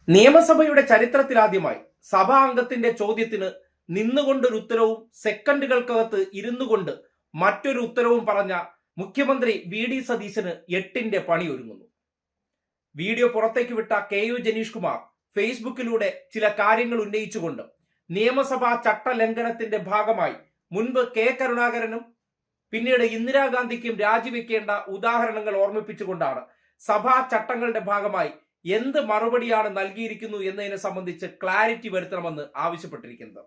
നിയമസഭയുടെ ചരിത്രത്തിലാദ്യമായി സഭാ അംഗത്തിന്റെ ചോദ്യത്തിന് നിന്നുകൊണ്ടൊരു ഉത്തരവും സെക്കൻഡുകൾക്കകത്ത് ഇരുന്നുകൊണ്ട് മറ്റൊരു ഉത്തരവും പറഞ്ഞ മുഖ്യമന്ത്രി വി ഡി സതീശന് 8ന്റെ പണി ഒരുങ്ങുന്നു. വീഡിയോ പുറത്തേക്ക് വിട്ട KU ജനീഷ് കുമാർ ഫേസ്ബുക്കിലൂടെ ചില കാര്യങ്ങൾ ഉന്നയിച്ചുകൊണ്ട് നിയമസഭാ ചട്ടലംഘനത്തിന്റെ ഭാഗമായി മുൻപ് K കരുണാകരനും പിന്നീട് ഇന്ദിരാഗാന്ധിക്കും രാജിവെക്കേണ്ട ഉദാഹരണങ്ങൾ ഓർമ്മിപ്പിച്ചുകൊണ്ടാണ് സഭാ ചട്ടങ്ങളുടെ ഭാഗമായി എന്ത് മറുപടിയാണ് നൽകിയിരിക്കുന്നു എന്നതിനെ സംബന്ധിച്ച് ക്ലാരിറ്റി വരുത്തണമെന്ന് ആവശ്യപ്പെട്ടിരിക്കുന്നത്.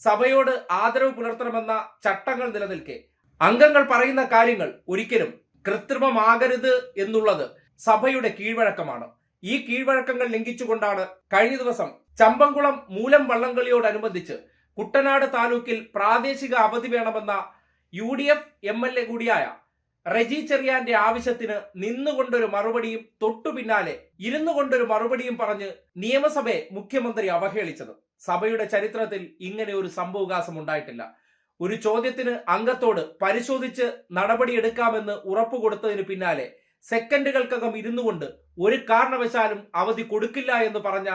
സഭയോട് ആദരവ് പുലർത്തണമെന്ന ചട്ടങ്ങൾ നിലനിൽക്കെ അംഗങ്ങൾ പറയുന്ന കാര്യങ്ങൾ ഒരിക്കലും കൃത്രിമമാകരുത് എന്നുള്ളത് സഭയുടെ കീഴ്വഴക്കമാണ്. ഈ കീഴ്വഴക്കങ്ങൾ ലംഘിച്ചുകൊണ്ടാണ് കഴിഞ്ഞ ദിവസം ചമ്പംകുളം മൂലം വള്ളംകളിയോടനുബന്ധിച്ച് കുട്ടനാട് താലൂക്കിൽ പ്രാദേശിക അവധി വേണമെന്ന UDF MLA കൂടിയായ റെജി ചെറിയാന്റെ ആവശ്യത്തിന് നിന്നുകൊണ്ടൊരു മറുപടിയും തൊട്ടു പിന്നാലെ ഇരുന്നു കൊണ്ടൊരു മറുപടിയും പറഞ്ഞ് നിയമസഭയെ മുഖ്യമന്ത്രി അവഹേളിച്ചത്. സഭയുടെ ചരിത്രത്തിൽ ഇങ്ങനെ ഒരു സംഭവവികാസം ഉണ്ടായിട്ടില്ല. ഒരു ചോദ്യത്തിന് അംഗത്തോട് പരിശോധിച്ച് നടപടിയെടുക്കാമെന്ന് ഉറപ്പുകൊടുത്തതിന് പിന്നാലെ സെക്കൻഡുകൾക്കകം ഇരുന്നു കൊണ്ട് ഒരു കാരണവശാലും അവധി കൊടുക്കില്ല എന്ന് പറഞ്ഞ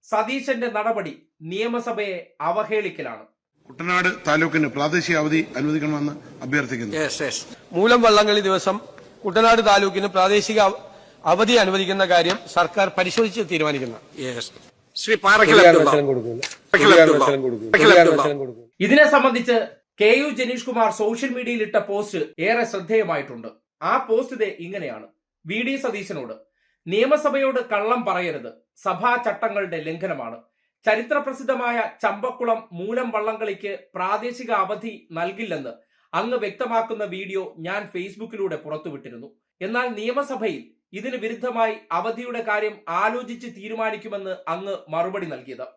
സതീശന്റെ നടപടി നിയമസഭയെ അവഹേളിക്കലാണ്. കുട്ടനാട് താലൂക്കിന് പ്രാദേശിക അവധി അനുവദിക്കണമെന്ന് അഭ്യർത്ഥിക്കുന്നു. മൂലം വള്ളംകളി ദിവസം കുട്ടനാട് താലൂക്കിന് പ്രാദേശിക അവധി അനുവദിക്കുന്ന കാര്യം സർക്കാർ പരിശോധിച്ച് തീരുമാനിക്കുന്ന. ഇതിനെ സംബന്ധിച്ച് KU ജനീഷ് കുമാർ സോഷ്യൽ മീഡിയയിൽ ഇട്ട പോസ്റ്റ് ഏറെ ശ്രദ്ധേയമായിട്ടുണ്ട്. ആ പോസ്റ്റ് ഇങ്ങനെയാണ്: വി ഡി സതീശനോട്, നിയമസഭയോട് കള്ളം പറയരുത്, സഭാ ചട്ടങ്ങളുടെ ലംഘനമാണ്. ചരിത്രപ്രസിദ്ധമായ ചമ്പക്കുളം മൂലം വള്ളംകളിക്ക് പ്രാദേശിക അവധി നൽകില്ലെന്ന് അങ്ങ് വ്യക്തമാക്കുന്ന വീഡിയോ ഞാൻ ഫേസ്ബുക്കിലൂടെ പുറത്തുവിട്ടിരുന്നു. എന്നാൽ നിയമസഭയിൽ ഇതിന് വിരുദ്ധമായി അവധിയുടെ കാര്യം ആലോചിച്ച് തീരുമാനിക്കുമെന്ന് അങ്ങ് മറുപടി നൽകിയത്.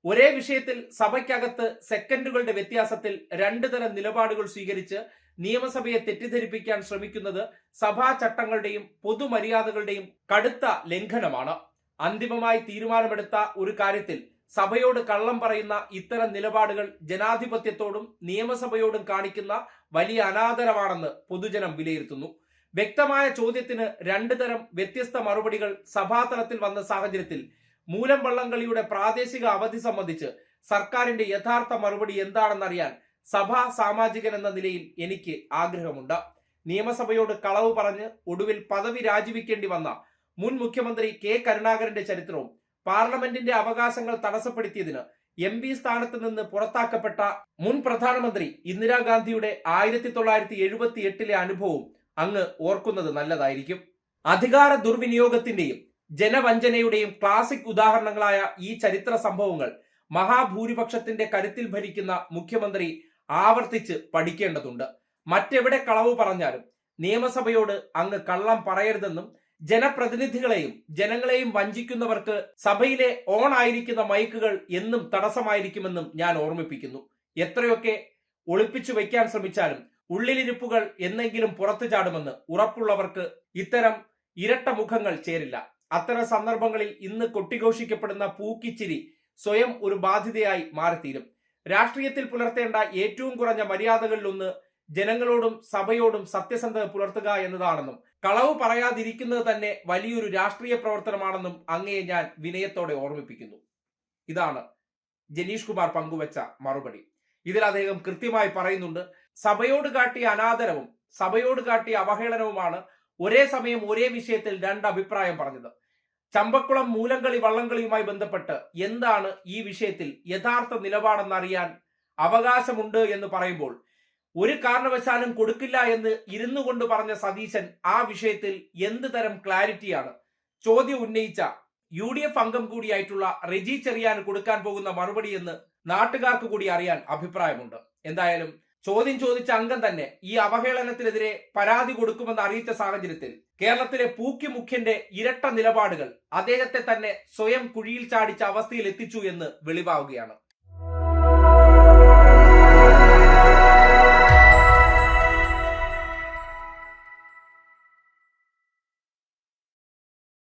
ഒരേ വിഷയത്തിൽ സഭയ്ക്കകത്ത് സെക്കൻഡുകളുടെ വ്യത്യാസത്തിൽ രണ്ടു തരം നിലപാടുകൾ സ്വീകരിച്ച് നിയമസഭയെ തെറ്റിദ്ധരിപ്പിക്കാൻ ശ്രമിക്കുന്നത് സഭാ ചട്ടങ്ങളുടെയും പൊതുമര്യാദകളുടെയും കടുത്ത ലംഘനമാണ്. അന്തിമമായി തീരുമാനമെടുത്ത ഒരു കാര്യത്തിൽ സഭയോട് കള്ളം പറയുന്ന ഇത്തരം നിലപാടുകൾ ജനാധിപത്യത്തോടും നിയമസഭയോടും കാണിക്കുന്ന വലിയ അനാദരവാണെന്ന് പൊതുജനം വിലയിരുത്തുന്നു. വ്യക്തമായ ചോദ്യത്തിന് രണ്ടു തരം വ്യത്യസ്ത മറുപടികൾ സഭാതലത്തിൽ വന്ന സാഹചര്യത്തിൽ മൂലം വള്ളംകളിയുടെ പ്രാദേശിക അവധി സംബന്ധിച്ച് സർക്കാരിന്റെ യഥാർത്ഥ മറുപടി എന്താണെന്നറിയാൻ സഭാ സാമാജികൻ എന്ന നിലയിൽ എനിക്ക് ആഗ്രഹമുണ്ട്. നിയമസഭയോട് കളവ് പറഞ്ഞ് ഒടുവിൽ പദവി രാജിവെക്കേണ്ടി വന്ന മുൻ മുഖ്യമന്ത്രി K കരുണാകരന്റെ ചരിത്രവും പാർലമെന്റിന്റെ അവകാശങ്ങൾ തടസ്സപ്പെടുത്തിയതിന് MP സ്ഥാനത്ത് നിന്ന് പുറത്താക്കപ്പെട്ട മുൻ പ്രധാനമന്ത്രി ഇന്ദിരാഗാന്ധിയുടെ 1978 അനുഭവവും അങ്ങ് ഓർക്കുന്നത് നല്ലതായിരിക്കും. അധികാര ദുർവിനിയോഗത്തിന്റെയും ജനവഞ്ചനയുടെയും ക്ലാസിക് ഉദാഹരണങ്ങളായ ഈ ചരിത്ര സംഭവങ്ങൾ മഹാഭൂരിപക്ഷത്തിന്റെ കരുത്തിൽ ഭരിക്കുന്ന മുഖ്യമന്ത്രി ആവർത്തിച്ച് പഠിക്കേണ്ടതുണ്ട്. മറ്റെവിടെ കളവ് പറഞ്ഞാലും നിയമസഭയോട് അങ്ങ് കള്ളം പറയരുതെന്നും ജനപ്രതിനിധികളെയും ജനങ്ങളെയും വഞ്ചിക്കുന്നവർക്ക് സഭയിലെ ഓൺ ആയിരിക്കുന്ന മൈക്കുകൾ എന്നും തടസ്സമായിരിക്കുമെന്നും ഞാൻ ഓർമ്മിപ്പിക്കുന്നു. എത്രയൊക്കെ ഒളിപ്പിച്ചു വയ്ക്കാൻ ശ്രമിച്ചാലും ഉള്ളിലിരിപ്പുകൾ എന്നെങ്കിലും പുറത്തു ചാടുമെന്ന് ഉറപ്പുള്ളവർക്ക് ഇത്തരം ഇരട്ട മുഖങ്ങൾ ചേരില്ല. അത്തരം സന്ദർഭങ്ങളിൽ ഇന്ന് കൊട്ടിഘോഷിക്കപ്പെടുന്ന പൂക്കിച്ചിരി സ്വയം ഒരു ബാധ്യതയായി മാറിത്തീരും. രാഷ്ട്രീയത്തിൽ പുലർത്തേണ്ട ഏറ്റവും കുറഞ്ഞ മര്യാദകളിലൊന്ന് ജനങ്ങളോടും സഭയോടും സത്യസന്ധത പുലർത്തുക എന്നതാണെന്നും കളവ് പറയാതിരിക്കുന്നത് തന്നെ വലിയൊരു രാഷ്ട്രീയ പ്രവർത്തനമാണെന്നും അങ്ങയെ ഞാൻ വിനയത്തോടെ ഓർമ്മിപ്പിക്കുന്നു. ഇതാണ് ജനീഷ് കുമാർ പങ്കുവച്ച മറുപടി. ഇതിൽ അദ്ദേഹം കൃത്യമായി പറയുന്നുണ്ട്, സഭയോട് കാട്ടിയ അനാദരവും സഭയോട് കാട്ടിയ അവഹേളനവുമാണ് ഒരേ സമയം ഒരേ വിഷയത്തിൽ രണ്ട് അഭിപ്രായം പറഞ്ഞത്. ചമ്പക്കുളം മൂലംകളി വള്ളംകളിയുമായി ബന്ധപ്പെട്ട് എന്താണ് ഈ വിഷയത്തിൽ യഥാർത്ഥ നിലപാടെന്നറിയാൻ അവകാശമുണ്ട് എന്ന് പറയുമ്പോൾ ഒരു കാരണവശാലും കൊടുക്കില്ല എന്ന് ഇരുന്നു കൊണ്ട് പറഞ്ഞ സതീശൻ ആ വിഷയത്തിൽ എന്ത് തരം ക്ലാരിറ്റിയാണ് ചോദ്യം ഉന്നയിച്ച UDF അംഗം കൂടിയായിട്ടുള്ള റെജി ചെറിയാന് കൊടുക്കാൻ പോകുന്ന മറുപടി എന്ന് നാട്ടുകാർക്ക് കൂടി അറിയാൻ അഭിപ്രായമുണ്ട്. എന്തായാലും ചോദ്യം ചോദിച്ച അംഗം തന്നെ ഈ അവഹേളനത്തിനെതിരെ പരാതി കൊടുക്കുമെന്ന് അറിയിച്ച സാഹചര്യത്തിൽ കേരളത്തിലെ പൂക്കി മുഖ്യന്റെ ഇരട്ട നിലപാടുകൾ അദ്ദേഹത്തെ തന്നെ സ്വയം കുഴിയിൽ ചാടിച്ച അവസ്ഥയിൽ എത്തിച്ചു എന്ന് വെളിവാവുകയാണ്.